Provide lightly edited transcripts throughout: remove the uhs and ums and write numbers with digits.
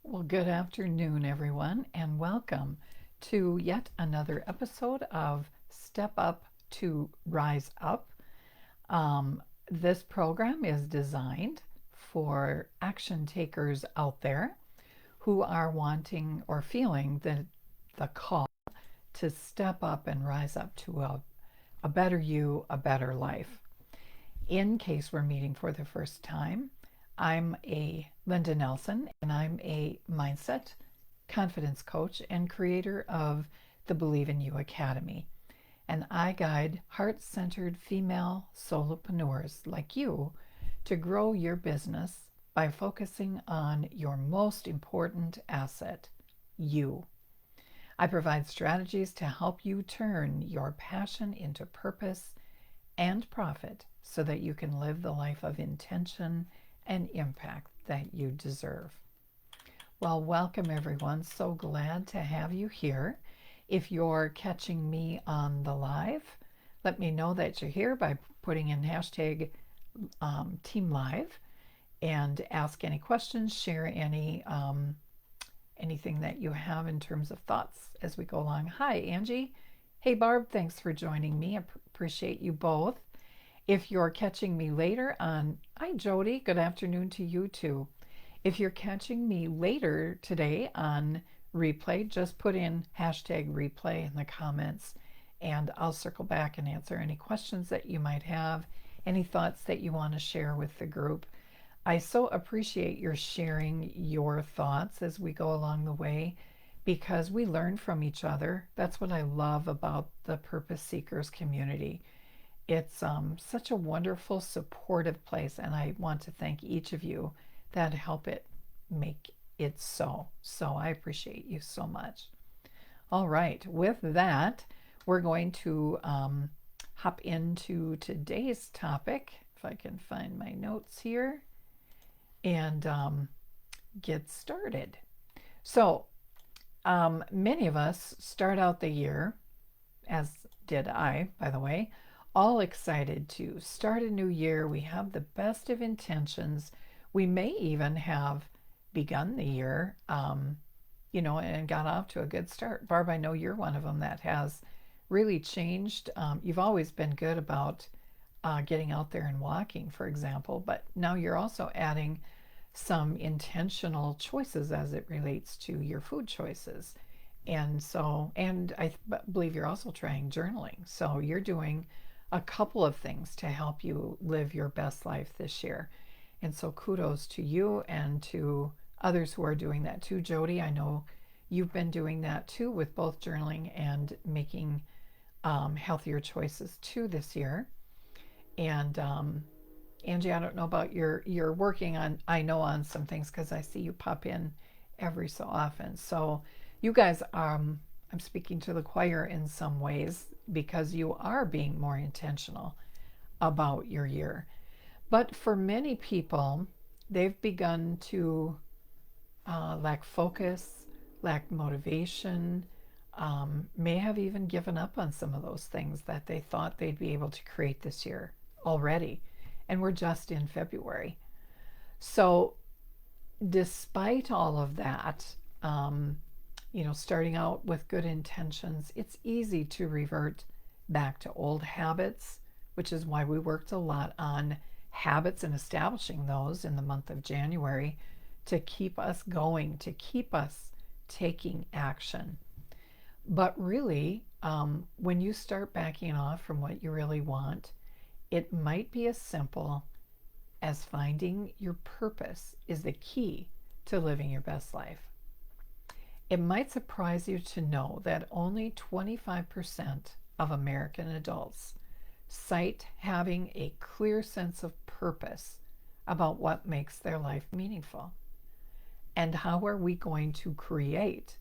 Well, good afternoon, everyone, and welcome to yet another episode of Step Up to Rise Up. This program is designed for action takers out there who are wanting or feeling the call to step up and rise up to a better you, a better life. In case we're meeting for the first time, I'm a Linda Nelson, and I'm a mindset confidence coach and creator of the Believe in You Academy. And I guide heart centered female solopreneurs like you to grow your business by focusing on your most important asset, you. I provide strategies to help you turn your passion into purpose and profit so that you can live the life of intention and impact that you deserve. Well, welcome everyone. So glad to have you here. If you're catching me on the live, let me know that you're here by putting in hashtag Team Live and ask any questions, share anything that you have in terms of thoughts as we go along. Hi, Angie. Hey, Barb. Thanks for joining me. I appreciate you both. If you're catching me later on, hi Jody, good afternoon to you too. If you're catching me later today on replay, just put in hashtag replay in the comments and I'll circle back and answer any questions that you might have, any thoughts that you want to share with the group. I so appreciate your sharing your thoughts as we go along the way because we learn from each other. That's what I love about the Purpose Seekers community. It's such a wonderful, supportive place, and I want to thank each of you that help it make it so. So I appreciate you so much. All right, with that, we're going to hop into today's topic, if I can find my notes here, and get started. So, many of us start out the year, as did I, by the way, all excited to start a new year. We have the best of intentions. We may even have begun the year, and got off to a good start. Barb, I know you're one of them that has really changed. You've always been good about getting out there and walking, for example, but now you're also adding some intentional choices as it relates to your food choices. And I believe you're also trying journaling. So you're doing a couple of things to help you live your best life this year. And so kudos to you and to others who are doing that too. Jody, I know you've been doing that too with both journaling and making healthier choices too this year. And Angie, I don't know about you're working on, I know, on some things because I see you pop in every so often. So you guys, I'm speaking to the choir in some ways because you are being more intentional about your year. But for many people, they've begun to lack focus, lack motivation, may have even given up on some of those things that they thought they'd be able to create this year already. And we're just in February. So, despite all of that, starting out with good intentions, it's easy to revert back to old habits, which is why we worked a lot on habits and establishing those in the month of January to keep us going, to keep us taking action. But really, when you start backing off from what you really want, it might be as simple as finding your purpose is the key to living your best life. It might surprise you to know that only 25% of American adults cite having a clear sense of purpose about what makes their life meaningful. And how are we going to create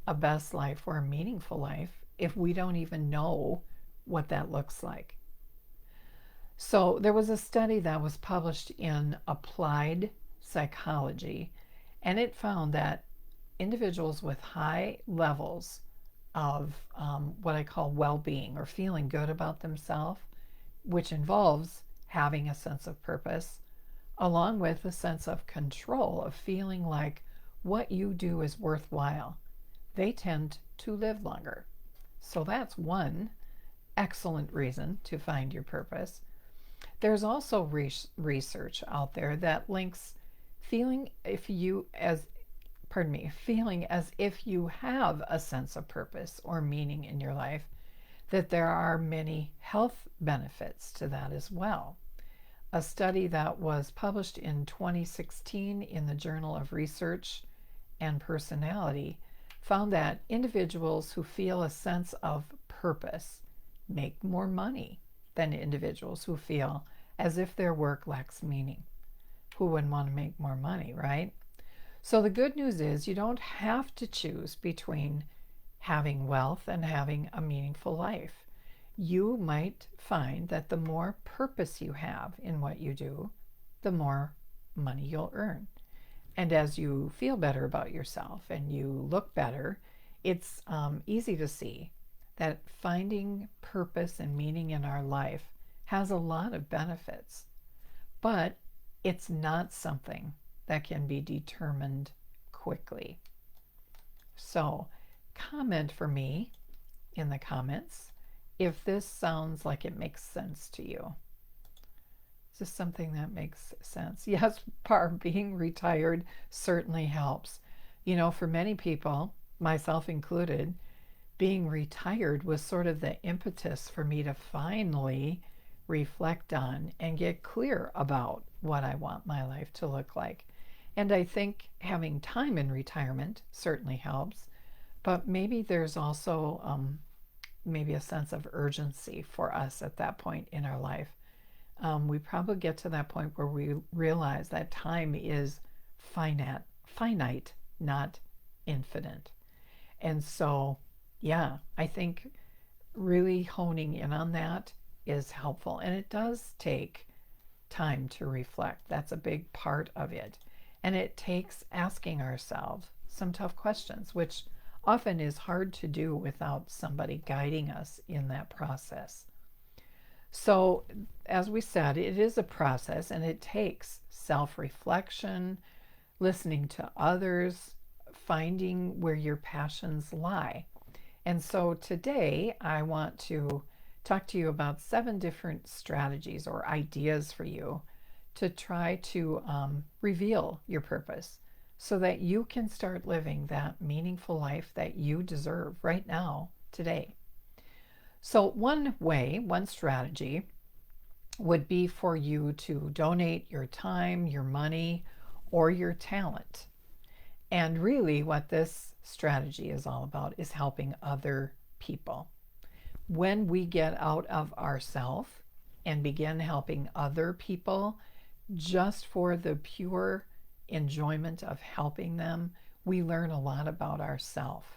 a best life or a meaningful life if we don't even know what that looks like? So there was a study that was published in Applied Psychology, and it found that individuals with high levels of what I call well-being or feeling good about themselves, which involves having a sense of purpose, along with a sense of control, of feeling like what you do is worthwhile, they tend to live longer. So that's one excellent reason to find your purpose. There's also research out there that links feeling as if you have a sense of purpose or meaning in your life, that there are many health benefits to that as well. A study that was published in 2016 in the Journal of Research and Personality found that individuals who feel a sense of purpose make more money than individuals who feel as if their work lacks meaning. Who wouldn't want to make more money, right? So the good news is you don't have to choose between having wealth and having a meaningful life. You might find that the more purpose you have in what you do, the more money you'll earn. And as you feel better about yourself and you look better, it's easy to see that finding purpose and meaning in our life has a lot of benefits, but it's not something that can be determined quickly. So comment for me in the comments if this sounds like it makes sense to you. Is this something that makes sense? Yes, Barb, being retired certainly helps. You know, for many people, myself included, being retired was sort of the impetus for me to finally reflect on and get clear about what I want my life to look like. And I think having time in retirement certainly helps, but maybe there's also maybe a sense of urgency for us at that point in our life. We probably get to that point where we realize that time is finite, not infinite. And so, yeah, I think really honing in on that is helpful. And it does take time to reflect. That's a big part of it. And it takes asking ourselves some tough questions, which often is hard to do without somebody guiding us in that process. So, as we said, it is a process and it takes self-reflection, listening to others, finding where your passions lie. And so today I want to talk to you about 7 different strategies or ideas for you to try to reveal your purpose so that you can start living that meaningful life that you deserve right now, today. So one strategy would be for you to donate your time, your money, or your talent. And really what this strategy is all about is helping other people. When we get out of ourselves and begin helping other people just for the pure enjoyment of helping them, we learn a lot about ourselves.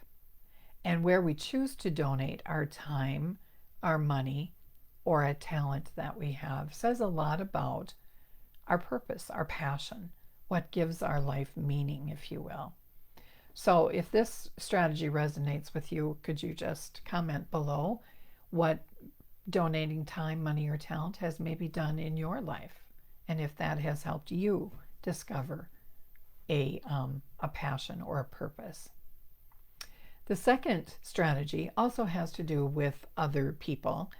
And where we choose to donate our time, our money, or a talent that we have says a lot about our purpose, our passion, what gives our life meaning, if you will. So if this strategy resonates with you, could you just comment below what donating time, money, or talent has maybe done in your life, and if that has helped you discover a passion or a purpose. The second strategy also has to do with other people,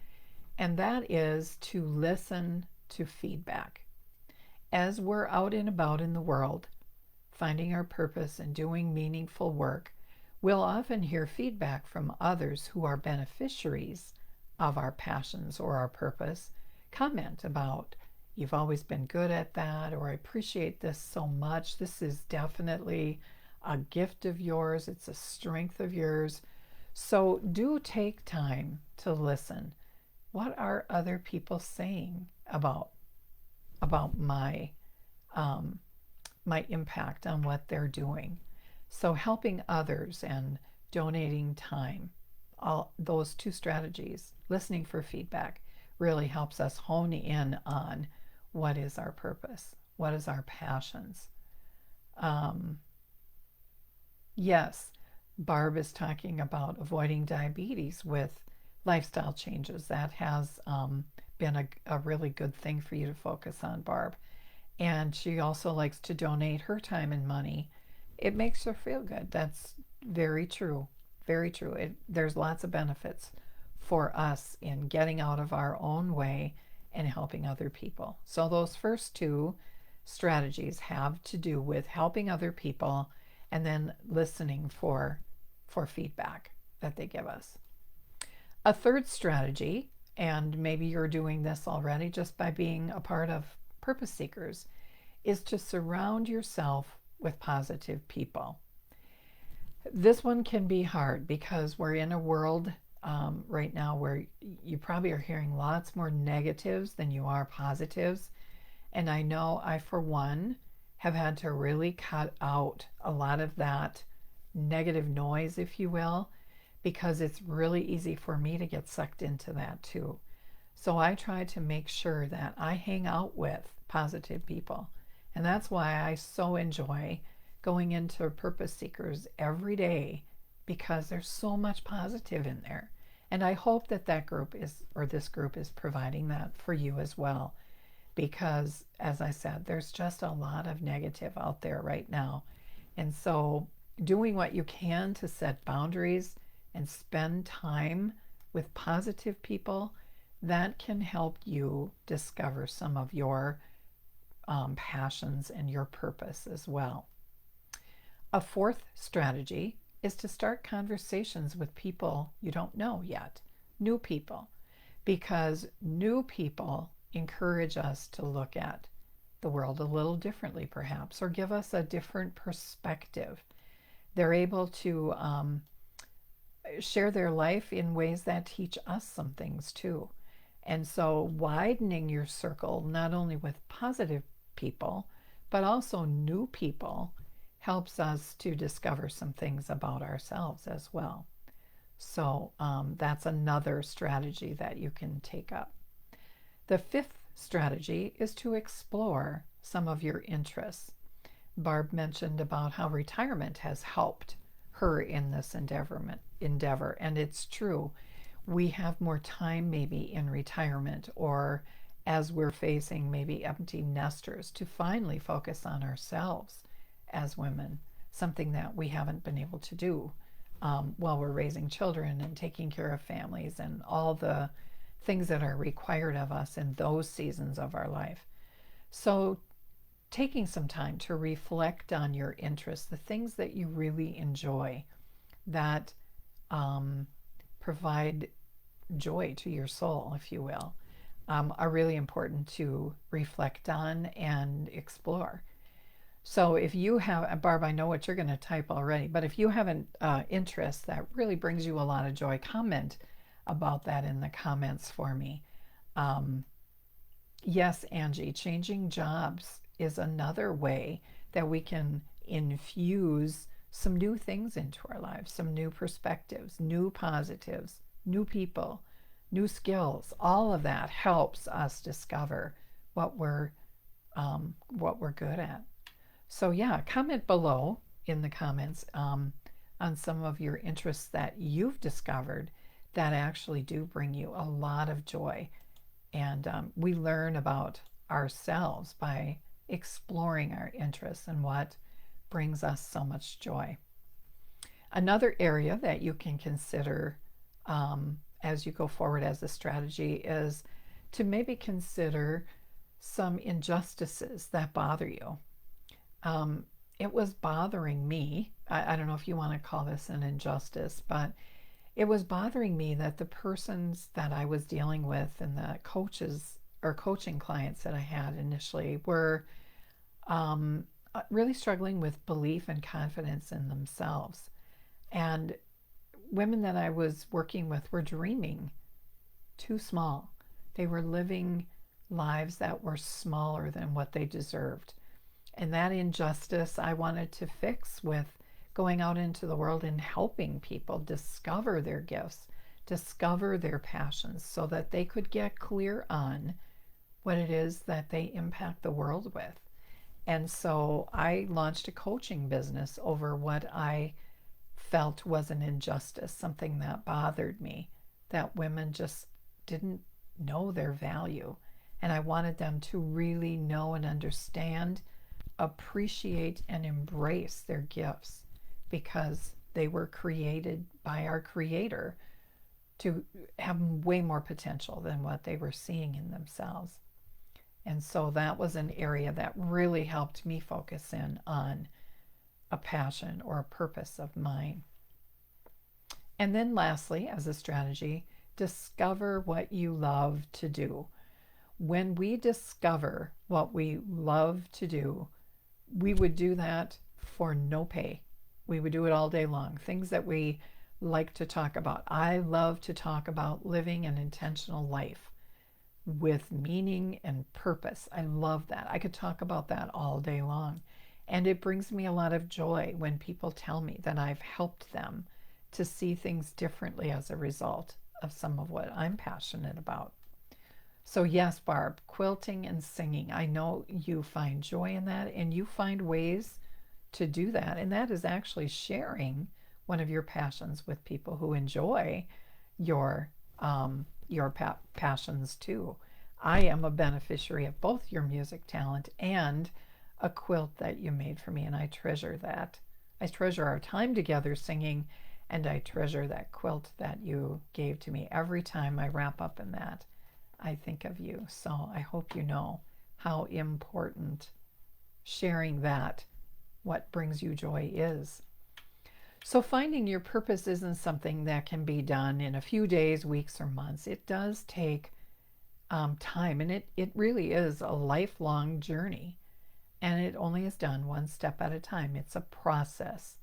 and that is to listen to feedback. As we're out and about in the world, finding our purpose and doing meaningful work, we'll often hear feedback from others who are beneficiaries of our passions or our purpose comment about, "You've always been good at that," or "I appreciate this so much. This is definitely a gift of yours. It's a strength of yours." So do take time to listen. What are other people saying about my my impact on what they're doing? So helping others and donating time, all those 2 strategies, listening for feedback, really helps us hone in on what is our purpose, what is our passions. Yes, Barb is talking about avoiding diabetes with lifestyle changes. That has been a really good thing for you to focus on, Barb. And she also likes to donate her time and money it makes her feel good. That's very true. Very true. There's lots of benefits for us in getting out of our own way and helping other people. So those first two strategies have to do with helping other people and then listening for feedback that they give us. A third strategy, and maybe you're doing this already just by being a part of Purpose Seekers, is to surround yourself with positive people. This one can be hard because we're in a world right now where you probably are hearing lots more negatives than you are positives. And I know I, for one, have had to really cut out a lot of that negative noise, if you will, because it's really easy for me to get sucked into that too. So I try to make sure that I hang out with positive people. And that's why I so enjoy going into Purpose Seekers every day, because there's so much positive in there. And I hope that that group is, or this group is providing that for you as well. Because as I said, there's just a lot of negative out there right now. And so doing what you can to set boundaries and spend time with positive people, that can help you discover some of your passions and your purpose as well. A fourth strategy is to start conversations with people you don't know yet, new people, because new people encourage us to look at the world a little differently, perhaps, or give us a different perspective. They're able to share their life in ways that teach us some things too. And so widening your circle, not only with positive people, but also new people, helps us to discover some things about ourselves as well. So that's another strategy that you can take up. The fifth strategy is to explore some of your interests. Barb mentioned about how retirement has helped her in this endeavor, and it's true. We have more time maybe in retirement, or as we're facing maybe empty nesters, to finally focus on ourselves as women, something that we haven't been able to do while we're raising children and taking care of families and all the things that are required of us in those seasons of our life. So taking some time to reflect on your interests, the things that you really enjoy, that provide joy to your soul, if you will, are really important to reflect on and explore. So if you have, Barb, I know what you're going to type already, but if you have an interest that really brings you a lot of joy, comment about that in the comments for me. Yes, Angie, changing jobs is another way that we can infuse some new things into our lives, some new perspectives, new positives, new people, new skills. All of that helps us discover what we're good at. So yeah, comment below in the comments on some of your interests that you've discovered that actually do bring you a lot of joy. And we learn about ourselves by exploring our interests and what brings us so much joy. Another area that you can consider as you go forward as a strategy is to maybe consider some injustices that bother you. It was bothering me. I don't know if you want to call this an injustice, but it was bothering me that the persons that I was dealing with and the coaches or coaching clients that I had initially were really struggling with belief and confidence in themselves. And women that I was working with were dreaming too small. They were living lives that were smaller than what they deserved. And that injustice I wanted to fix with going out into the world and helping people discover their gifts, discover their passions, so that they could get clear on what it is that they impact the world with. And so I launched a coaching business over what I felt was an injustice, something that bothered me, that women just didn't know their value. And I wanted them to really know and understand appreciate and embrace their gifts because they were created by our Creator to have way more potential than what they were seeing in themselves. And so that was an area that really helped me focus in on a passion or a purpose of mine. And then lastly, as a strategy, discover what you love to do. When we discover what we love to do, we would do that for no pay. We would do it all day long. Things that we like to talk about. I love to talk about living an intentional life with meaning and purpose. I love that. I could talk about that all day long. And it brings me a lot of joy when people tell me that I've helped them to see things differently as a result of some of what I'm passionate about. So yes, Barb, quilting and singing. I know you find joy in that and you find ways to do that. And that is actually sharing one of your passions with people who enjoy your passions too. I am a beneficiary of both your music talent and a quilt that you made for me, and I treasure that. I treasure our time together singing, and I treasure that quilt that you gave to me. Every time I wrap up in that, I think of you. So I hope you know how important sharing that, what brings you joy, is. So finding your purpose isn't something that can be done in a few days, weeks, or months. It does take time, and it really is a lifelong journey. And it only is done one step at a time. It's a process.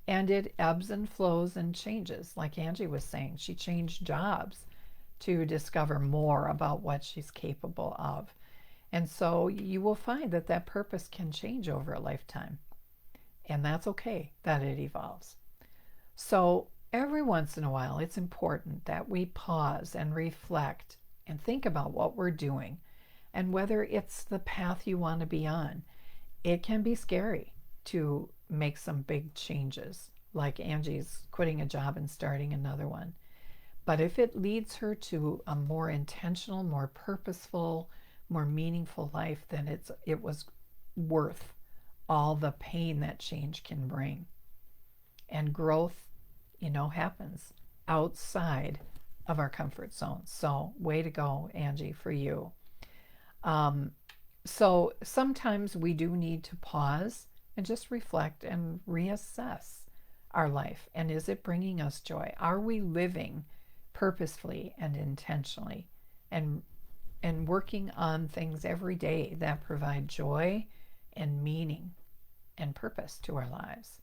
And it ebbs and flows and changes. Like Angie was saying, she changed jobs to discover more about what she's capable of. And so you will find that that purpose can change over a lifetime. And that's okay that it evolves. So every once in a while, it's important that we pause and reflect and think about what we're doing and whether it's the path you want to be on. It can be scary to make some big changes, like Angie's quitting a job and starting another one. But if it leads her to a more intentional, more purposeful, more meaningful life, then it was worth all the pain that change can bring. And growth, happens outside of our comfort zone. So way to go, Angie, for you. So sometimes we do need to pause and just reflect and reassess our life. And is it bringing us joy? Are we living purposefully and intentionally and working on things every day that provide joy and meaning and purpose to our lives?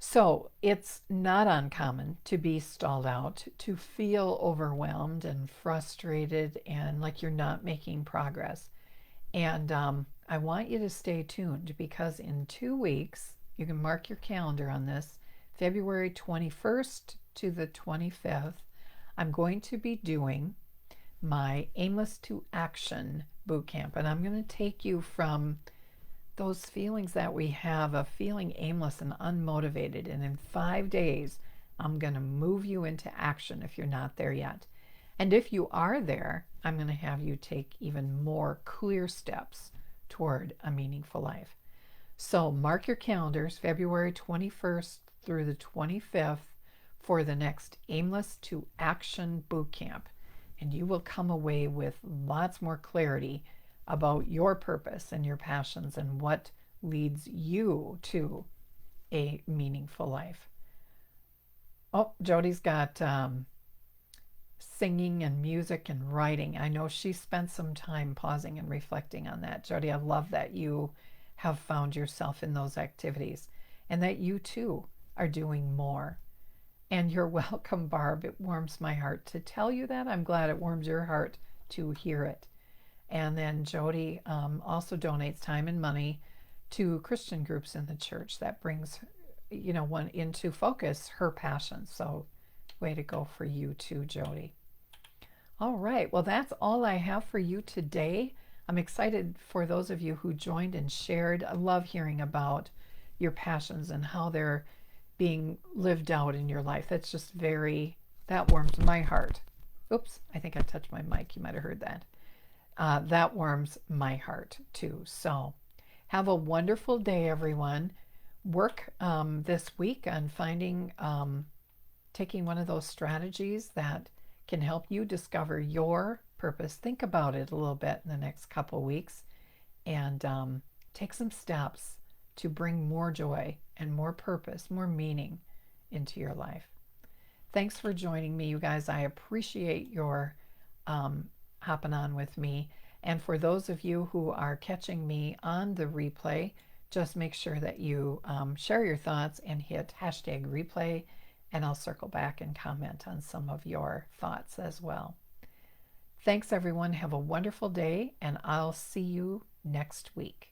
So it's not uncommon to be stalled out, to feel overwhelmed and frustrated and like you're not making progress. And I want you to stay tuned because in 2 weeks, you can mark your calendar on this, February 21st to the 25th, I'm going to be doing my Aimless to Action bootcamp. And I'm going to take you from those feelings that we have of feeling aimless and unmotivated. And in 5 days, I'm going to move you into action if you're not there yet. And if you are there, I'm going to have you take even more clear steps toward a meaningful life. So mark your calendars, February 21st through the 25th for the next Aimless to Action bootcamp. And you will come away with lots more clarity about your purpose and your passions and what leads you to a meaningful life. Oh, Jody's got singing and music and writing. I know she spent some time pausing and reflecting on that. Jody, I love that you have found yourself in those activities and that you too are doing more. And you're welcome, Barb. It warms my heart to tell you that. I'm glad it warms your heart to hear it. And then Jody also donates time and money to Christian groups in the church. That brings, one into focus her passion. So way to go for you too, Jody. All right. Well, that's all I have for you today. I'm excited for those of you who joined and shared. I love hearing about your passions and how they're being lived out in your life. That's just that warms my heart. Oops, I think I touched my mic. You might have heard that. That warms my heart too. So Have a wonderful day, everyone. Work this week on finding, taking one of those strategies that can help you discover your purpose. Think about it a little bit in the next couple weeks and take some steps to bring more joy and more purpose, more meaning into your life. Thanks for joining me, you guys. I appreciate your hopping on with me. And for those of you who are catching me on the replay, just make sure that you share your thoughts and hit hashtag replay, and I'll circle back and comment on some of your thoughts as well. Thanks, everyone. Have a wonderful day, and I'll see you next week.